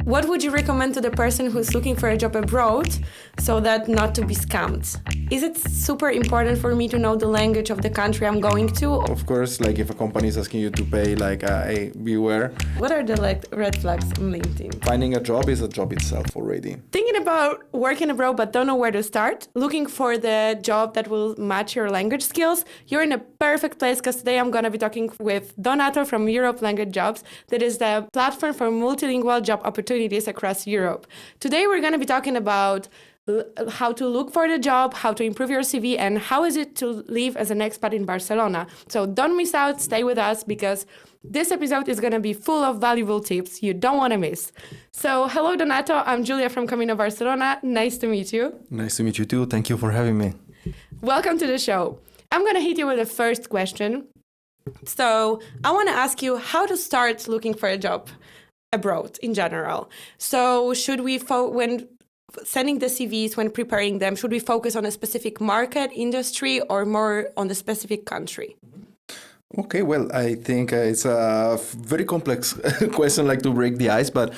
What would you recommend to the person who's looking for a job abroad so that not to be scammed? Is it super important for me to know the language of the country I'm going to? Of course, like if a company is asking you to pay, hey, beware. What are the red flags on LinkedIn? Finding a job is a job itself already. Thinking about working abroad but don't know where to start? Looking for the job that will match your language skills? You're in a perfect place because today I'm going to be talking with Donato from Europe Language Jobs. That is the platform for multilingual job opportunities across Europe. Today we're going to be talking about how to look for the job, how to improve your CV, and how is it to live as an expat in Barcelona. So don't miss out, stay with us, because this episode is going to be full of valuable tips you don't want to miss. So hello Donato, I'm Julia from Camino, Barcelona. Nice to meet you. Nice to meet you too. Thank you for having me. Welcome to the show. I'm going to hit you with the first question. So I want to ask you how to start looking for a job abroad in general. So should we, when sending the CVs, when preparing them, should we focus on a specific market, industry, or more on the specific country? Okay, well, I think it's a very complex question, like to break the ice, but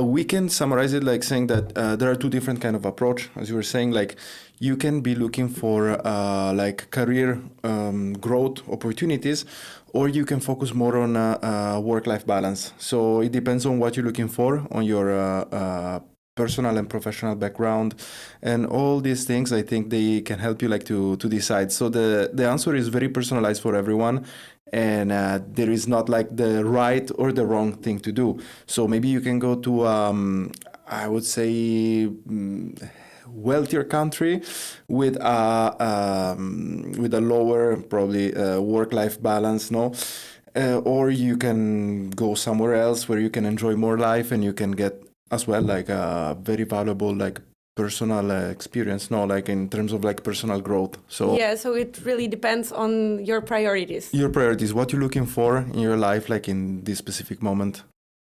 we can summarize it like saying that there are two different kind of approach. As you were saying, like you can be looking for like career growth opportunities, or you can focus more on work-life balance. So it depends on what you're looking for, on your personal and professional background, and all these things. I think they can help you like to decide. So the answer is very personalized for everyone, and there is not like the right or the wrong thing to do. So maybe you can go to I would say wealthier country with a lower probably work-life balance, no. Or you can go somewhere else where you can enjoy more life and you can get as well like a very valuable like personal experience, no, like in terms of like personal growth. So yeah, so it really depends on your priorities. Your priorities, what you're looking for in your life, like in this specific moment.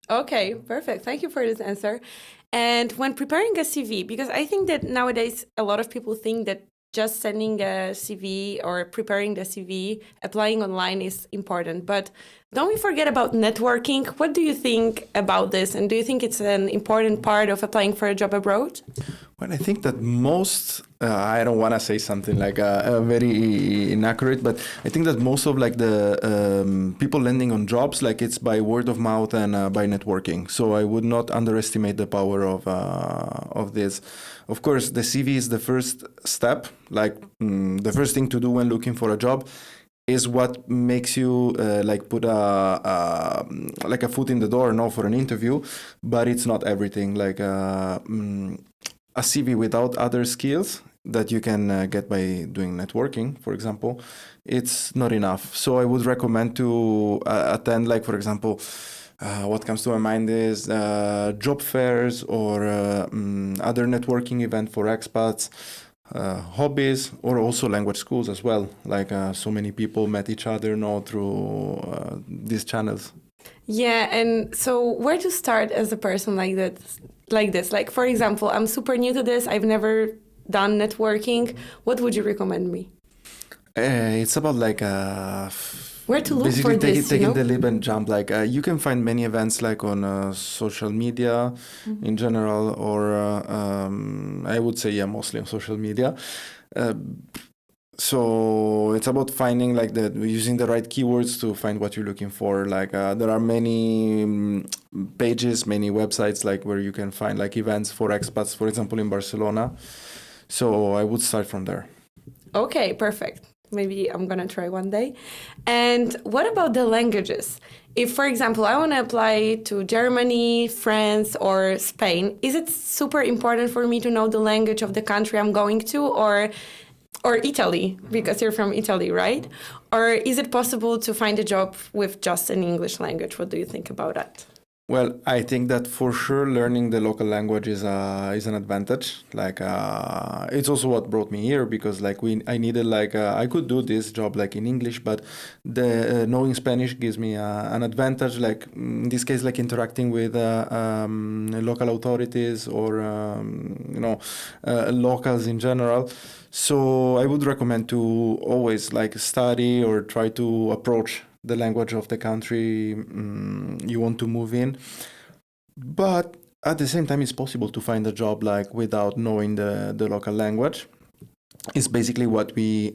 Okay, perfect. Thank you for this answer. And when preparing a CV, because I think that nowadays a lot of people think that just sending a CV or preparing the CV, applying online is important. But don't we forget about networking? What do you think about this? And do you think it's an important part of applying for a job abroad? Well, I think that most, I don't want to say something like very inaccurate, but I think that most of like the people landing on jobs, like it's by word of mouth and by networking. So I would not underestimate the power of this. Of course, the CV is the first step, like the first thing to do when looking for a job is what makes you like put like a foot in the door, no, for an interview, but it's not everything. Like a CV without other skills that you can get by doing networking, for example, it's not enough. So I would recommend to attend, like, for example, what comes to my mind is job fairs or other networking event for expats, hobbies, or also language schools as well. Like so many people met each other now through these channels. Yeah, and so where to start as a person like this? Like, for example, I'm super new to this. I've never done networking. What would you recommend me? It's about like where to look basically for this, taking the leap and jump. Like you can find many events like on social media in general, or I would say mostly on social media. So it's about finding like using the right keywords to find what you're looking for. Like there are many pages, many websites like where you can find like events for expats, for example, in Barcelona. So I would start from there. Okay, perfect. Maybe I'm going to try one day. And what about the languages? If, for example, I want to apply to Germany, France, or Spain, is it super important for me to know the language of the country I'm going to, or Italy, because you're from Italy, right? Or is it possible to find a job with just an English language? What do you think about that? Well, I think that for sure learning the local language is an advantage. Like it's also what brought me here, because like I needed like I could do this job like in English, but the knowing Spanish gives me an advantage. Like in this case, like interacting with local authorities or locals in general. So I would recommend to always like study or try to approach the language of the country you want to move in. But at the same time, it's possible to find a job like without knowing the local language. It's basically what we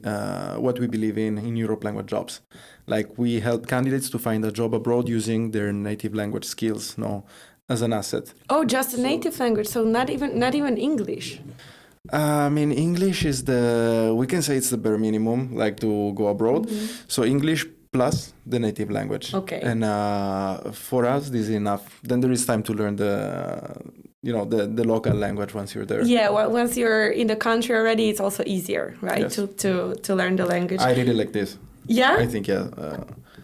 believe in Europe language jobs. Like we help candidates to find a job abroad using their native language skills, no, as an asset. Oh, just a native language, so not even English. I mean, English is we can say it's the bare minimum, like to go abroad. Mm-hmm. So English plus the native language. Okay. And for us, this is enough. Then there is time to learn the local language once you're there. Yeah, well, once you're in the country already, it's also easier, right? Yes. To learn the language. I did it like this. Yeah? I think, yeah.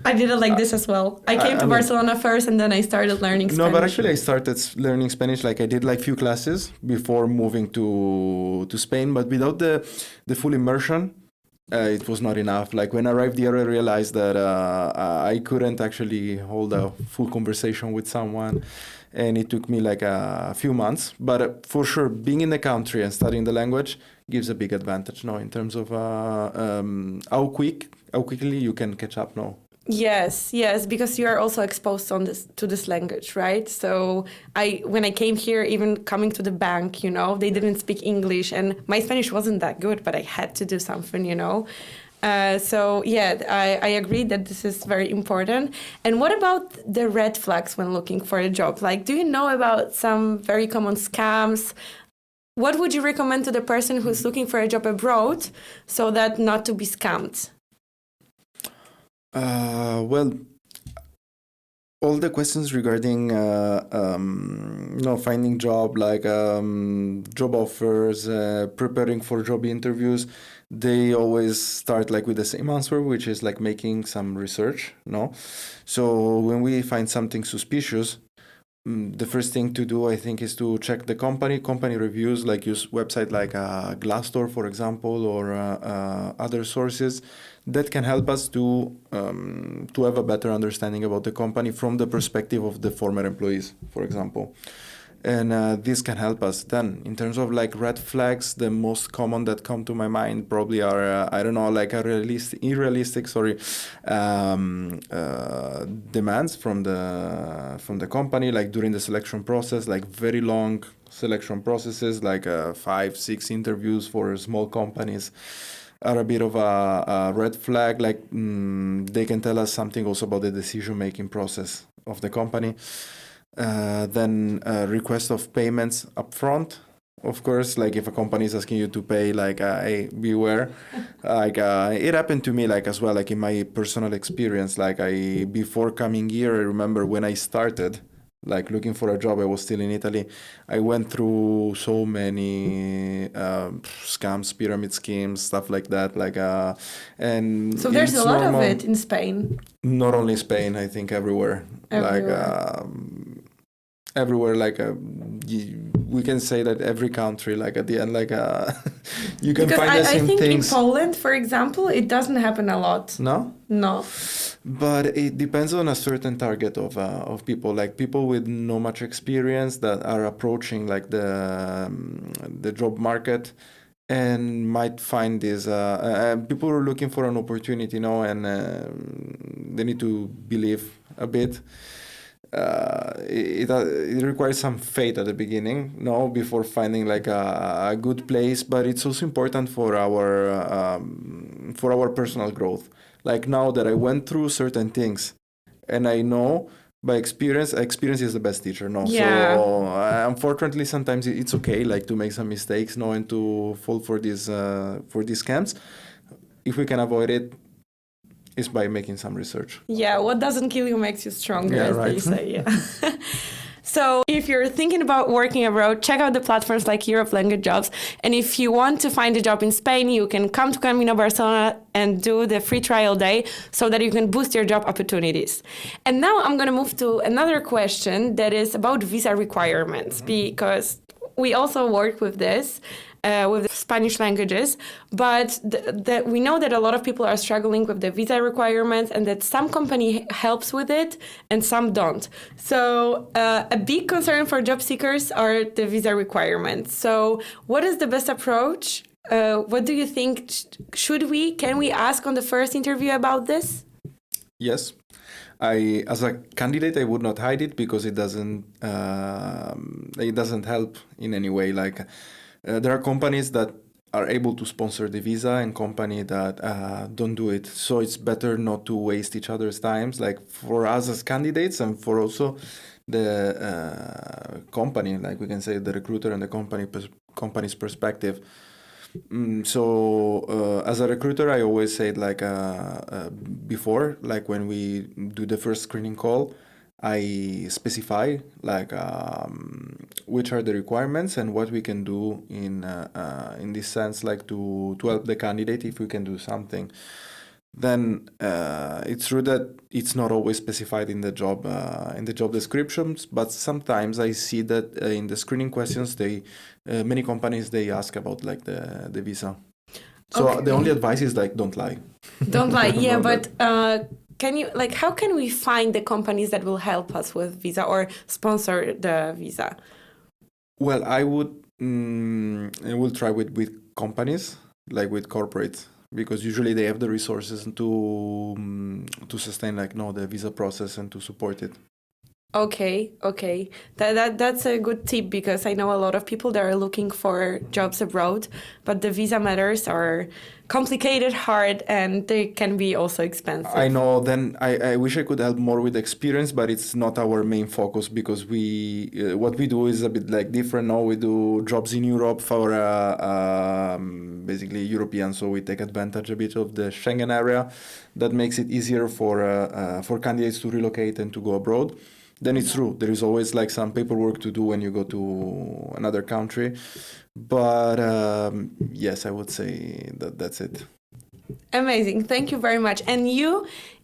I did it like this as well. I came to Barcelona first and then I started learning Spanish. No, but actually I started learning Spanish, like I did like few classes before moving to Spain, but without the full immersion, it was not enough. Like when I arrived here, I realized that I couldn't actually hold a full conversation with someone, and it took me like a few months. But for sure, being in the country and studying the language gives a big advantage, no, in terms of how quickly you can catch up, no. Yes, because you are also exposed to this language, right? So when I came here, even coming to the bank, they didn't speak English, and my Spanish wasn't that good, but I had to do something, So yeah, I agree that this is very important. And what about the red flags when looking for a job? Like, do you know about some very common scams? What would you recommend to the person who's looking for a job abroad so that not to be scammed? Well, all the questions regarding finding job, like job offers, preparing for job interviews, they always start like with the same answer, which is like making some research, no? So when we find something suspicious, the first thing to do, I think, is to check the company reviews, like use website like Glassdoor, for example, or other sources that can help us to have a better understanding about the company from the perspective of the former employees, for example. And this can help us. Then, in terms of like red flags, the most common that come to my mind probably are like unrealistic demands from the company, like during the selection process, like very long selection processes, like 5-6 interviews for small companies are a bit of a red flag. Like they can tell us something also about the decision-making process of the company. Then request of payments upfront. Of course, like if a company is asking you to pay, like, hey, beware. Like it happened to me, like as well, like in my personal experience. Like before coming here, I remember when I started, like looking for a job, I was still in Italy. I went through so many scams, pyramid schemes, stuff like that. Like and so there's a lot normal, of it in Spain. Not only Spain, I think everywhere. Everywhere, like we can say that every country, like at the end, like you can because find the same things. I think in Poland, for example, it doesn't happen a lot. No. But it depends on a certain target of people, like people with no much experience that are approaching like the job market and might find this people are looking for an opportunity, and they need to believe a bit. It requires some faith at the beginning, before finding like a good place. But it's also important for our personal growth. Like now that I went through certain things, and I know by experience is the best teacher. Yeah. So unfortunately, sometimes it's okay, like to make some mistakes, and to fall for these scams. If we can avoid it, is by making some research. Yeah, what doesn't kill you makes you stronger, yeah, as right. they say. Yeah. So if you're thinking about working abroad, check out the platforms like Europe Language Jobs. And if you want to find a job in Spain, you can come to Camino Barcelona and do the free trial day so that you can boost your job opportunities. And now I'm going to move to another question that is about visa requirements, because we also work with this. With the Spanish languages, but we know that a lot of people are struggling with the visa requirements and that some company helps with it and some don't. So a big concern for job seekers are the visa requirements. So what is the best approach? What do you think? Can we ask on the first interview about this? Yes. as a candidate, I would not hide it because it doesn't help in any way. Like there are companies that are able to sponsor the visa and company that don't do it. So it's better not to waste each other's times, like for us as candidates and for also the company, like we can say the recruiter and the company's perspective. So as a recruiter, I always say like before, like when we do the first screening call, I specify like which are the requirements and what we can do in this sense, like to help the candidate if we can do something. Then it's true that it's not always specified in the job descriptions, but sometimes I see that in the screening questions, many companies they ask about like the visa. So Okay. the only advice is like don't lie. Don't lie. Yeah, No, but how can we find the companies that will help us with visa or sponsor the visa? Well, I will try with companies, like with corporates, because usually they have the resources to sustain the visa process and to support it. Okay. That's a good tip because I know a lot of people that are looking for jobs abroad, but the visa matters are complicated, hard, and they can be also expensive. I know. Then I wish I could help more with experience, but it's not our main focus because what we do is a bit like different. Now we do jobs in Europe for basically European, so we take advantage a bit of the Schengen area. That makes it easier for candidates to relocate and to go abroad. Then it's true, there is always like some paperwork to do when you go to another country. But yes, I would say that's it. Amazing. Thank you very much. And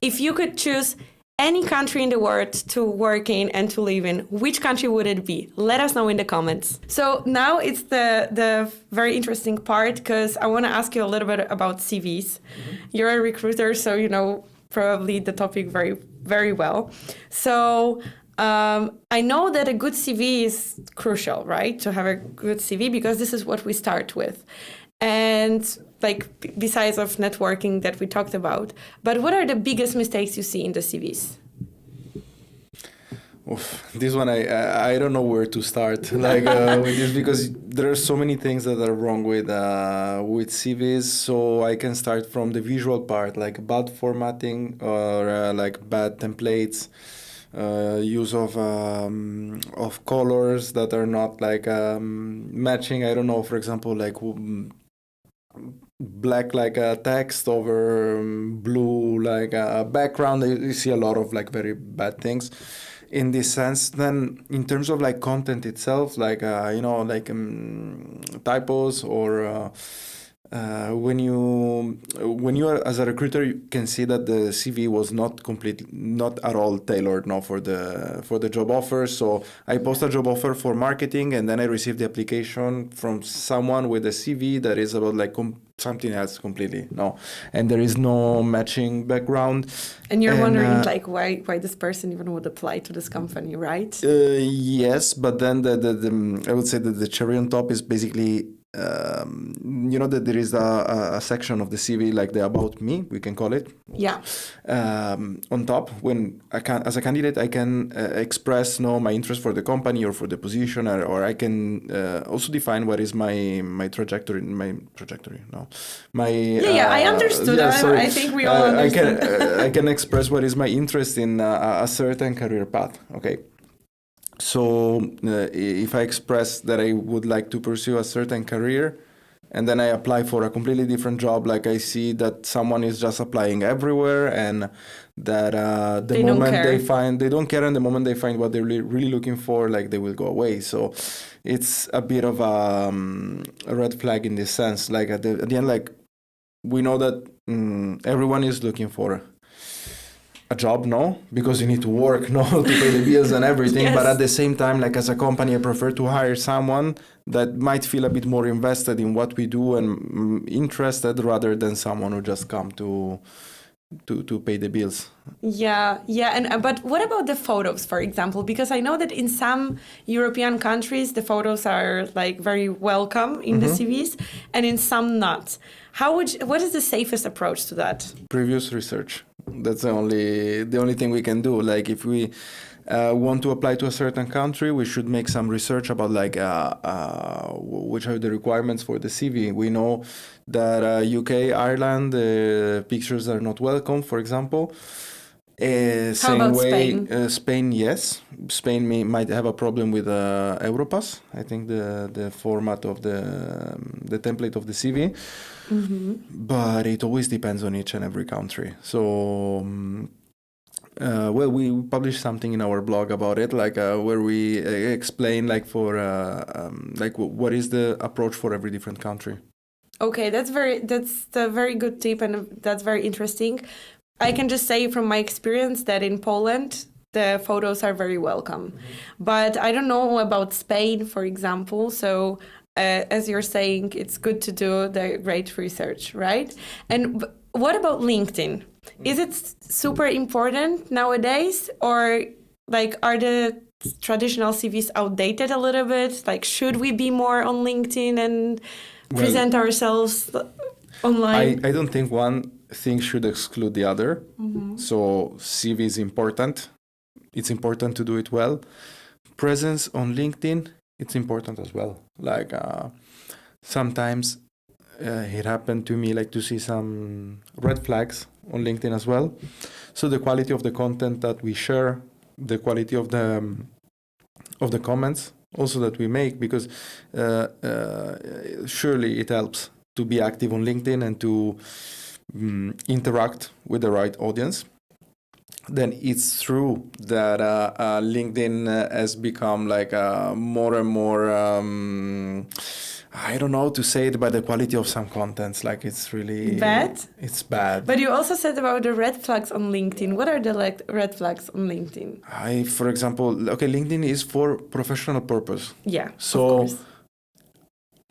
if you could choose any country in the world to work in and to live in, which country would it be? Let us know in the comments. So now it's the very interesting part because I want to ask you a little bit about CVs. Mm-hmm. You're a recruiter, so you know probably the topic very, very well. So I know that a good CV is crucial, right? To have a good CV because this is what we start with. And like besides of networking that we talked about, but what are the biggest mistakes you see in the CVs? Oof, this one I don't know where to start with this because there are so many things that are wrong with CVs. So I can start from the visual part, like bad formatting or like bad templates. Use of colors that are not like matching. I don't know, for example, like black like a text over blue like a background. You see a lot of like very bad things in this sense. Then in terms of like content itself, like typos or when you are as a recruiter, you can see that the CV was not at all tailored for the job offer. So I post a job offer for marketing, and then I receive the application from someone with a CV that is about like something else completely. And there is no matching background. And you're wondering like why this person even would apply to this company, right? Yes, but then the I would say that the cherry on top is basically. That there is a section of the CV like the about me, we can call it. Yeah. On top, when as a candidate, I can express my interest for the company or for the position, or I can also define what is my trajectory. I understood. I think we all understood. I can express what is my interest in a certain career path. Okay. So if I express that I would like to pursue a certain career and then I apply for a completely different job, like I see that someone is just applying everywhere and that they don't care, and the moment they find what they're really looking for, like they will go away. So it's a bit of a red flag in this sense. Like at the end, like we know that everyone is looking for a job, because you need to work, to pay the bills and everything. Yes. But at the same time, like as a company, I prefer to hire someone that might feel a bit more invested in what we do and interested rather than someone who just come to pay the bills. Yeah. And but what about the photos, for example? Because I know that in some European countries, the photos are like very welcome in the CVs, and in some not. What is the safest approach to that? Previous research. That's the only thing we can do. Like if we want to apply to a certain country, we should make some research about like which are the requirements for the CV. We know that UK, Ireland, pictures are not welcome, for example. How Same about way, Spain? Spain, yes. Spain might have a problem with Europass. I think the format of the template of the CV, but it always depends on each and every country. So, well, we published something in our blog about it, like where we explain like for like what is the approach for every different country. Okay, that's a very good tip, and that's very interesting. I can just say from my experience that in Poland, the photos are very welcome. But I don't know about Spain, for example. So as you're saying, it's good to do the great research, right? And what about LinkedIn? Is it super important nowadays, or like are the traditional CVs outdated a little bit? Like, should we be more on LinkedIn and present ourselves online? I don't think one thing should exclude the other. So CV is important. It's important to do it well. Presence on LinkedIn, it's important as well. Like sometimes it happened to me like to see some red flags on LinkedIn as well. So the quality of the content that we share, the quality of the comments also that we make, because surely it helps to be active on LinkedIn and to interact with the right audience. Then it's true that LinkedIn has become like more and more, I don't know how to say it, but the quality of some contents, like it's really Bad? It's bad. But you also said about the red flags on LinkedIn. What are the red flags on LinkedIn? For example, okay, LinkedIn is for professional purpose. Yeah, So of course.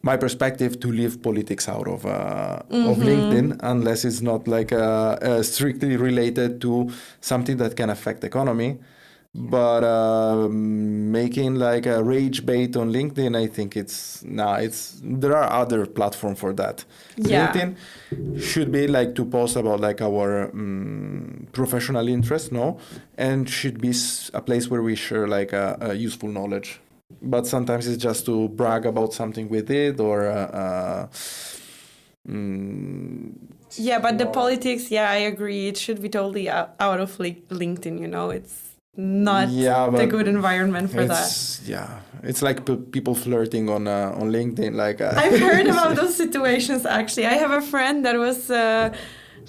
my perspective to leave politics out of LinkedIn, unless it's not like strictly related to something that can affect the economy. But making like a rage bait on LinkedIn, I think there are other platforms for that. Yeah. LinkedIn should be like to post about like our professional interest, no, and should be a place where we share like a useful knowledge. But sometimes it's just to brag about something we did, or yeah, but the politics, yeah, I agree. It should be totally out of LinkedIn, you know. It's not the good environment for that. Yeah, it's like people flirting on LinkedIn. Like I've heard about those situations, actually. I have a friend that was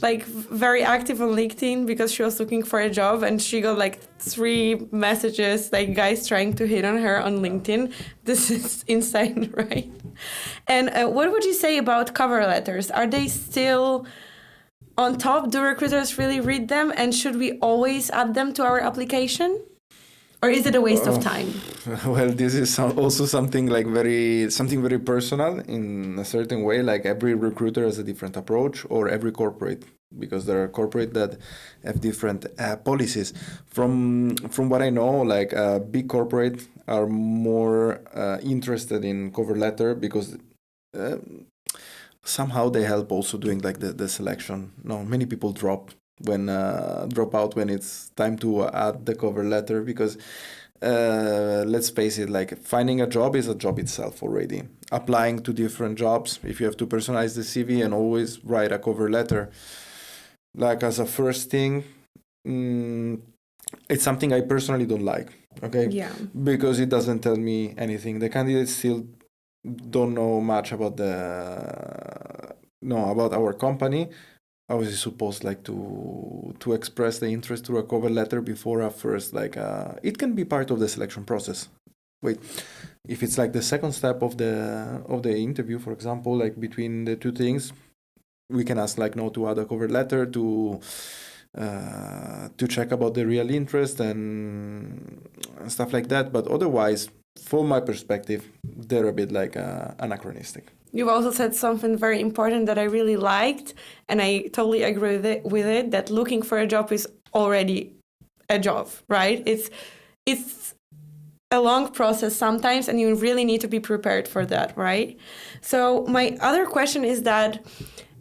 like very active on LinkedIn because she was looking for a job, and she got like 3 messages, like guys trying to hit on her on LinkedIn. This is insane, right? And what would you say about cover letters? Are they still on top? Do recruiters really read them? And should we always add them to our application? Or is it a waste of time? Well, this is also something very personal in a certain way. Like every recruiter has a different approach, or every corporate, because there are corporate that have different policies. From what I know, like big corporate are more interested in cover letter, because somehow they help also doing like the selection. No, many people drop out when it's time to add the cover letter, because let's face it, like finding a job is a job itself already. Applying to different jobs, if you have to personalize the CV and always write a cover letter, like as a first thing, it's something I personally don't like. Okay, Yeah, because it doesn't tell me anything. The candidates still don't know much about about our company. I was supposed like to express the interest through a cover letter before a first it can be part of the selection process. Wait, if it's like the second step of the interview, for example, like between the two things, we can ask like to add a cover letter to check about the real interest and stuff like that. But otherwise, from my perspective, they're a bit like anachronistic. you've also said something very important that I really liked, and I totally agree with it, that looking for a job is already a job, right? It's a long process sometimes, and you really need to be prepared for that, right? So my other question is that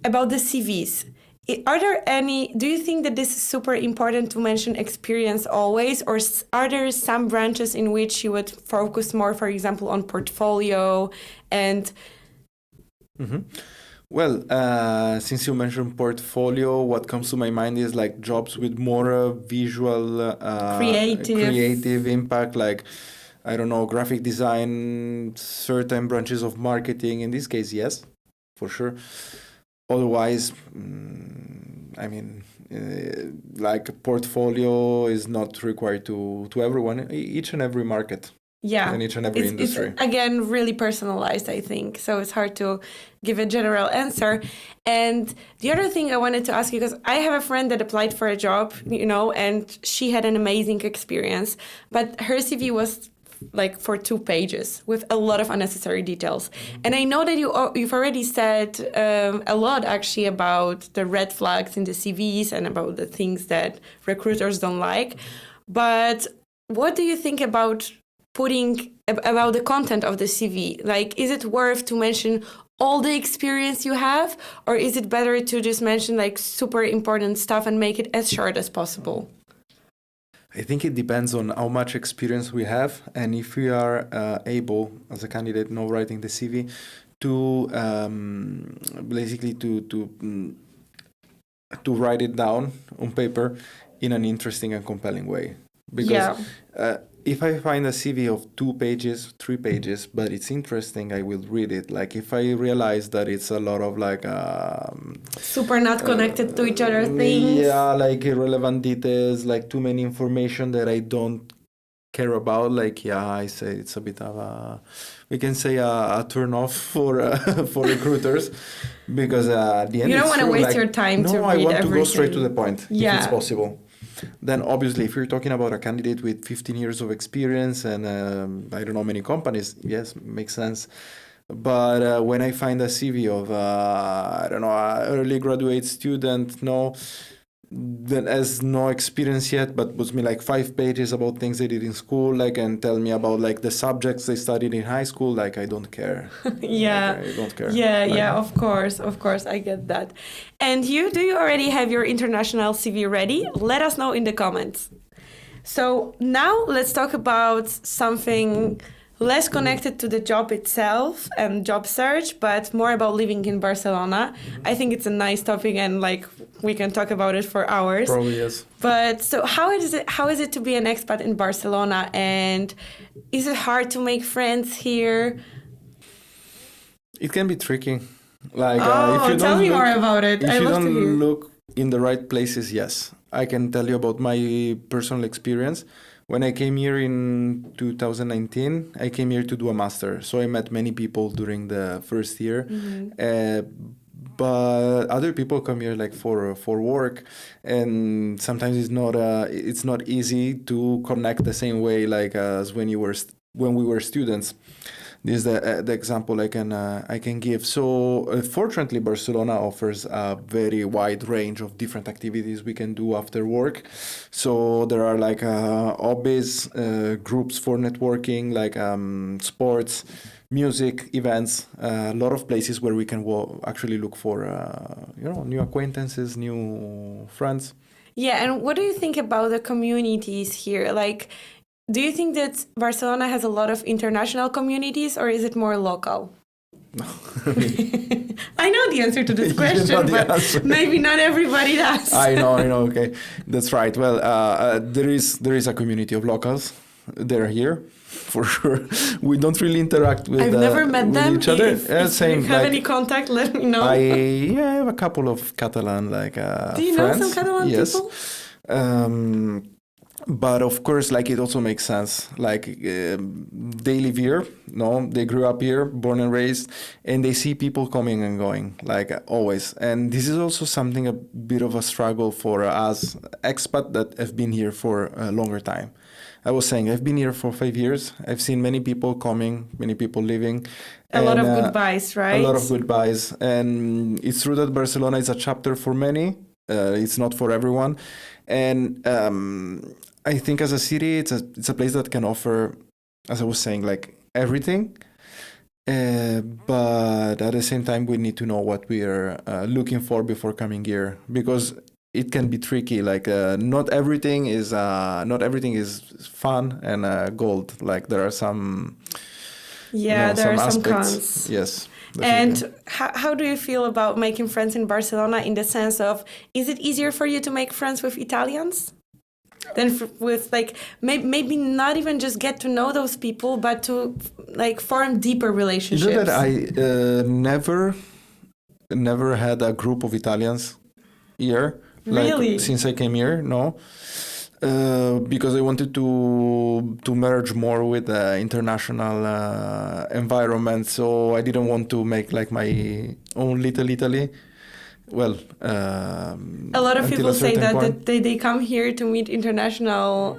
about the CVs. Are there any, do you think that this is super important to mention experience always, or are there some branches in which you would focus more, for example, on portfolio and... Mm-hmm. Well, since you mentioned portfolio, what comes to my mind is like jobs with more visual, creative impact, like, I don't know, graphic design, certain branches of marketing. In this case, yes, for sure. Otherwise, I mean, like portfolio is not required to everyone, each and every market. Yeah, in each and every industry. It's again really personalized, I think. So it's hard to give a general answer. And the other thing I wanted to ask you, because I have a friend that applied for a job, you know, and she had an amazing experience, but her CV was like for 2 pages with a lot of unnecessary details. And I know that you've already said a lot actually about the red flags in the CVs and about the things that recruiters don't like. But what do you think about the content of the CV? Like, is it worth to mention all the experience you have, or is it better to just mention like super important stuff and make it as short as possible? I think it depends on how much experience we have, and if we are able, as a candidate, now writing the CV, to basically to write it down on paper in an interesting and compelling way. Because if I find a CV of 2 pages, 3 pages, but it's interesting, I will read it. Like if I realize that it's a lot of like super not connected to each other things. Yeah, like irrelevant details, like too many information that I don't care about. Like I say it's a bit of we can say a turn off for for recruiters, because at the end you don't want to waste like, your time to read I want everything. to go straight to the point if it's possible. Then obviously, if you're talking about a candidate with 15 years of experience and I don't know, many companies, yes, makes sense. But when I find a CV of I don't know, an early graduate student, that has no experience yet, but puts me like 5 pages about things they did in school, like, and tell me about like the subjects they studied in high school, like I don't care. Yeah, like, I don't care. Yeah, of course, I get that. And do you already have your international CV ready? Let us know in the comments. So now let's talk about something less connected to the job itself and job search, but more about living in Barcelona. I think it's a nice topic, and like we can talk about it for hours. Probably yes. But so how is it to be an expat in Barcelona, and is it hard to make friends here? It can be tricky. Like if you tell me more about it. If you don't look in the right places, yes. I can tell you about my personal experience. When I came here in 2019, I came here to do a master. So I met many people during the first year. But other people come here like for work, and sometimes it's not easy to connect the same way like as when we were students. This is the example I can give. So fortunately, Barcelona offers a very wide range of different activities we can do after work. So there are like hobbies, groups for networking, like sports, music, events, a lot of places where we can actually look for new acquaintances, new friends. Yeah, and what do you think about the communities here? Like, do you think that Barcelona has a lot of international communities, or is it more local? No. I know the answer to this question, but maybe not everybody does. I know. Okay, that's right. Well, there is a community of locals. They're here, for sure. We don't really interact with. I've never met them. Each other. If you have any contact, let me know. I have a couple of Catalan Do you friends. know some Catalan people? Yes. But of course, like it also makes sense. Like they live here, they grew up here, born and raised, and they see people coming and going, like always. And this is also something a bit of a struggle for us expats that have been here for a longer time. I was saying I've been here for 5 years. I've seen many people coming, many people leaving. A lot of goodbyes, right? A lot of goodbyes. And it's true that Barcelona is a chapter for many. It's not for everyone. And I think as a city, it's a place that can offer, as I was saying, like everything. But at the same time, we need to know what we are looking for before coming here, because it can be tricky. Like not everything is fun and gold. Like there are some, Yeah, there some are some aspects. cons. Yes. Definitely. And how do you feel about making friends in Barcelona in the sense of, is it easier for you to make friends with Italians than with like maybe not even just get to know those people, but to like form deeper relationships? You know that I never had a group of Italians here. Like Really? since I came here, no. Because I wanted to merge more with the international environment, so I didn't want to make like my own little Italy. Well, A lot of until people a say certain that, point. they come here to meet international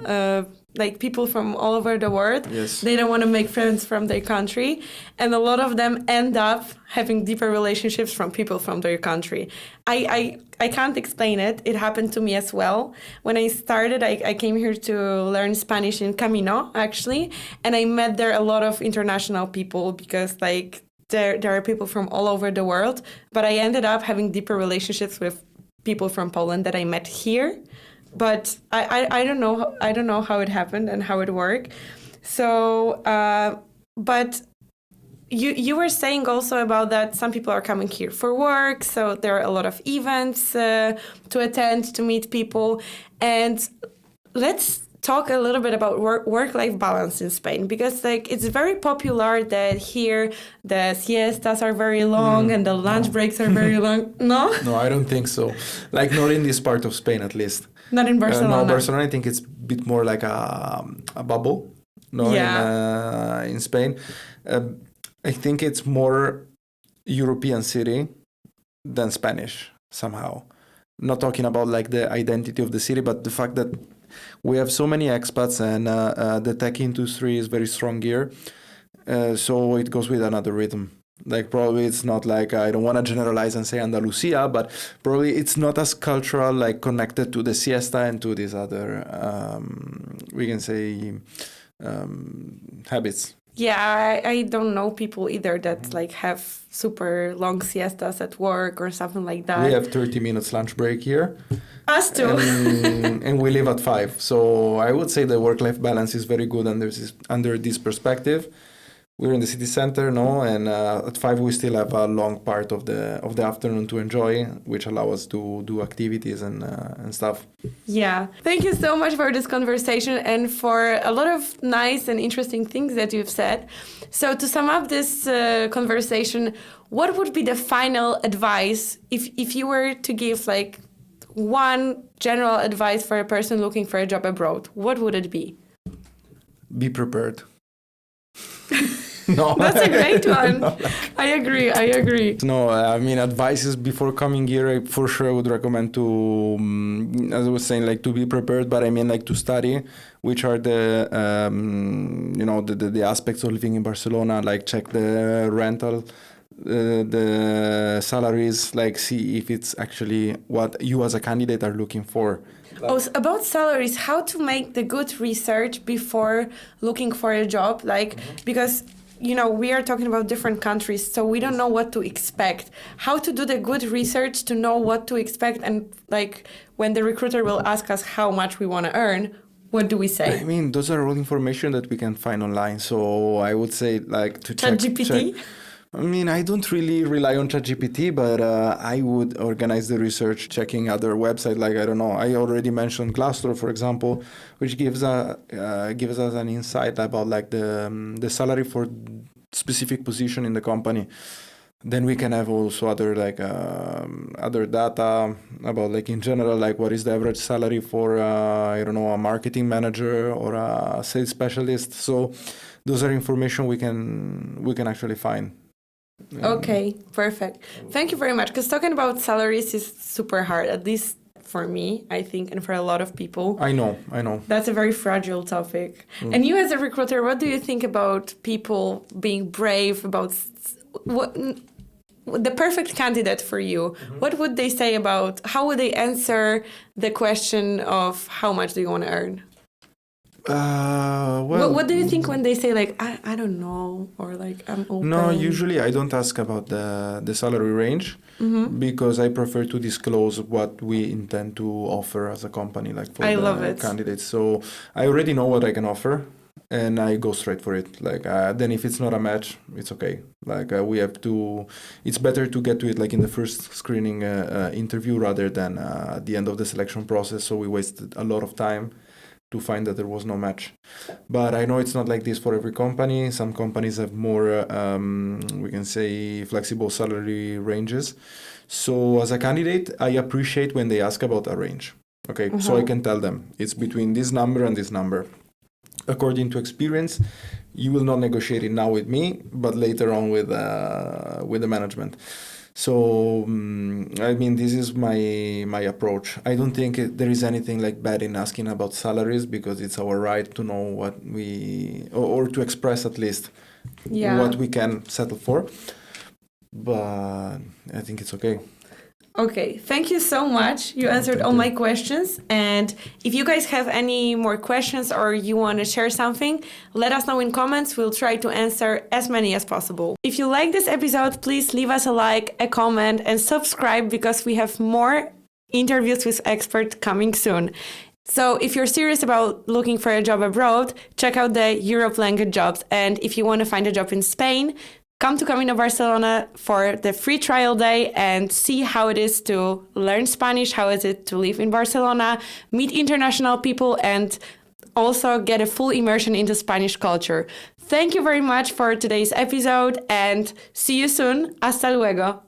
like people from all over the world. Yes. They don't want to make friends from their country, and a lot of them end up having deeper relationships from people from their country. I can't explain it. It happened to me as well. When I started, I came here to learn Spanish in Camino, actually, and I met there a lot of international people because like there are people from all over the world, but I ended up having deeper relationships with people from Poland that I met here. But I don't know how it happened and how it worked. So but you were saying also about that some people are coming here for work, so there are a lot of events to attend, to meet people. And let's talk a little bit about work-life balance in Spain, because like it's very popular that here the siestas are very long and the lunch breaks are very long. No? No, I don't think so. Like not in this part of Spain, at least. Not in Barcelona. No, Barcelona. I think it's a bit more like a bubble. No, in Spain, I think it's more European city than Spanish somehow. Not talking about like the identity of the city, but the fact that we have so many expats and the tech industry is very strong here. So it goes with another rhythm. Like probably it's not like, I don't want to generalize and say Andalusia, but probably it's not as cultural, like connected to the siesta and to these other, we can say, habits. Yeah, I don't know people either that like have super long siestas at work or something like that. We have 30 minutes lunch break here. Us too. And we leave at 5. So I would say the work-life balance is very good under this perspective. We're in the city center, no, and at 5 we still have a long part of the afternoon to enjoy, which allow us to do activities and stuff. Yeah. Thank you so much for this conversation and for a lot of nice and interesting things that you've said. So to sum up this conversation, what would be the final advice if you were to give like one general advice for a person looking for a job abroad? What would it be? Be prepared. No, that's a great one. No, I agree. No, I mean, advices before coming here, I for sure would recommend to, as I was saying, like to be prepared, but I mean like to study, which are the, the aspects of living in Barcelona, like check the rental, the salaries, like see if it's actually what you as a candidate are looking for. Oh, so about salaries, how to make the good research before looking for a job, like, because we are talking about different countries, so we don't know what to expect. How to do the good research to know what to expect, and like when the recruiter will ask us how much we want to earn, what do we say? I mean, those are all information that we can find online. So I would say like to check. ChatGPT? I mean, I don't really rely on ChatGPT, but I would organize the research checking other websites. Like, I don't know, I already mentioned Glassdoor, for example, which gives us an insight about like the salary for specific position in the company. Then we can have also other like other data about like in general, like what is the average salary for a marketing manager or a sales specialist. So those are information we can actually find. Okay, perfect. Thank you very much. Because talking about salaries is super hard, at least for me, I think, and for a lot of people. I know. That's a very fragile topic. And you as a recruiter, what do you think about people being brave about the perfect candidate for you? What would they say about, how would they answer the question of how much do you want to earn? Well, What do you think when they say like I don't know or like I'm open? no, usually I don't ask about the salary range because I prefer to disclose what we intend to offer as a company, like for I the love it. candidates. So I already know what I can offer, and I go straight for it. Like then if it's not a match, it's okay. Like we have to. It's better to get to it like in the first screening interview rather than at the end of the selection process. So we wasted a lot of time to find that there was no match. But I know it's not like this for every company. Some companies have more, we can say, flexible salary ranges. So as a candidate, I appreciate when they ask about a range. Okay, so I can tell them it's between this number and this number. According to experience, you will not negotiate it now with me, but later on with the management. So I mean, this is my approach. I don't think there is anything like bad in asking about salaries because it's our right to know what we or to express at least what we can settle for. But I think it's okay. Okay, thank you so much. You answered all my questions. And if you guys have any more questions or you want to share something, let us know in comments. We'll try to answer as many as possible. If you like this episode, please leave us a like, a comment, and subscribe because we have more interviews with experts coming soon. So if you're serious about looking for a job abroad, check out the Europe language jobs. And if you want to find a job in Spain, come to Camino Barcelona for the free trial day and see how it is to learn Spanish, how is it to live in Barcelona, meet international people, and also get a full immersion into Spanish culture. Thank you very much for today's episode and see you soon. Hasta luego.